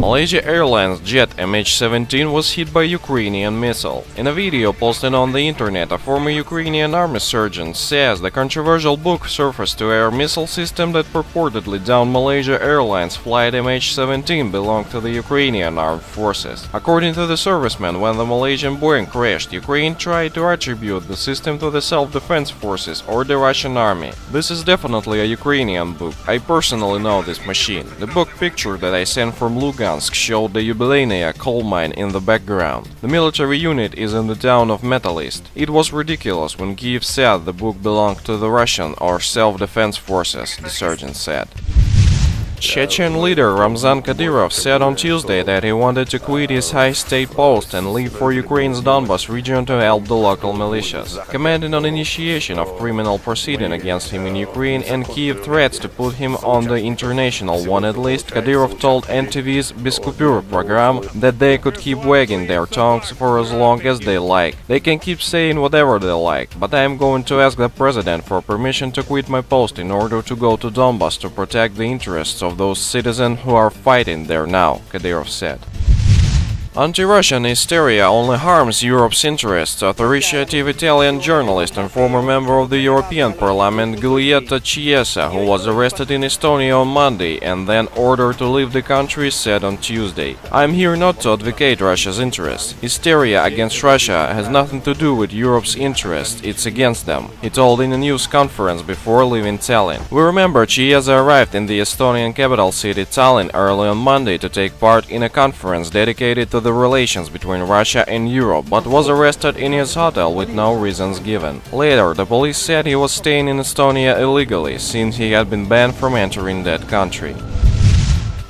Malaysia Airlines jet MH17 was hit by Ukrainian missile. In a video posted on the internet, a former Ukrainian army surgeon says the controversial book surface-to-air missile system that purportedly downed Malaysia Airlines flight MH17 belonged to the Ukrainian armed forces. According to the serviceman, when the Malaysian Boeing crashed, Ukraine tried to attribute the system to the self-defense forces or the Russian army. This is definitely a Ukrainian book. I personally know this machine. The book picture that I sent from Lugansk showed the Yubileyная coal mine in the background. The military unit is in the town of Metalist. It was ridiculous when Kiev said the book belonged to the Russian or self-defense forces, the surgeon said. Chechen leader Ramzan Kadyrov said on Tuesday that he wanted to quit his high state post and leave for Ukraine's Donbas region to help the local militias. Commenting on initiation of criminal proceeding against him in Ukraine and Kiev threats to put him on the international wanted list, Kadyrov told NTV's Beskupur program that they could keep wagging their tongues for as long as they like. They can keep saying whatever they like, but I am going to ask the president for permission to quit my post in order to go to Donbas to protect the interests of those citizens who are fighting there now, Kadyrov said. Anti-Russian hysteria only harms Europe's interests, authoritative Italian journalist and former member of the European Parliament Giulietta Chiesa, who was arrested in Estonia on Monday and then ordered to leave the country, said on Tuesday. "I'm here not to advocate Russia's interests. Hysteria against Russia has nothing to do with Europe's interests, it's against them," he told in a news conference before leaving Tallinn. We remember Chiesa arrived in the Estonian capital city Tallinn early on Monday to take part in a conference dedicated to the relations between Russia and Europe, but was arrested in his hotel with no reasons given. Later, the police said he was staying in Estonia illegally, since he had been banned from entering that country.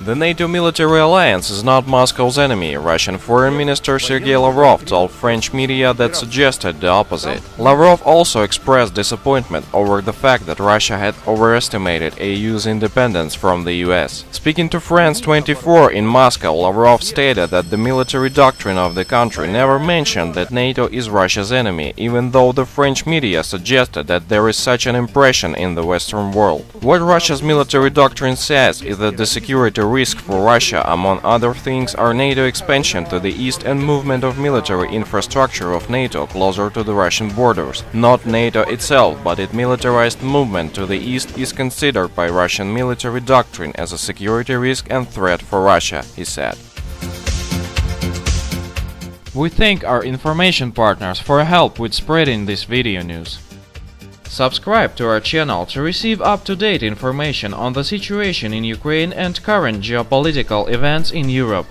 The NATO military alliance is not Moscow's enemy, Russian Foreign Minister Sergei Lavrov told French media that suggested the opposite. Lavrov also expressed disappointment over the fact that Russia had overestimated EU's independence from the US. Speaking to France 24 in Moscow, Lavrov stated that the military doctrine of the country never mentioned that NATO is Russia's enemy, even though the French media suggested that there is such an impression in the Western world. What Russia's military doctrine says is that the security risk for Russia, among other things, are NATO expansion to the east and movement of military infrastructure of NATO closer to the Russian borders. Not NATO itself, but its militarized movement to the east is considered by Russian military doctrine as a security risk and threat for Russia, he said. We thank our information partners for help with spreading this video news. Subscribe to our channel to receive up-to-date information on the situation in Ukraine and current geopolitical events in Europe.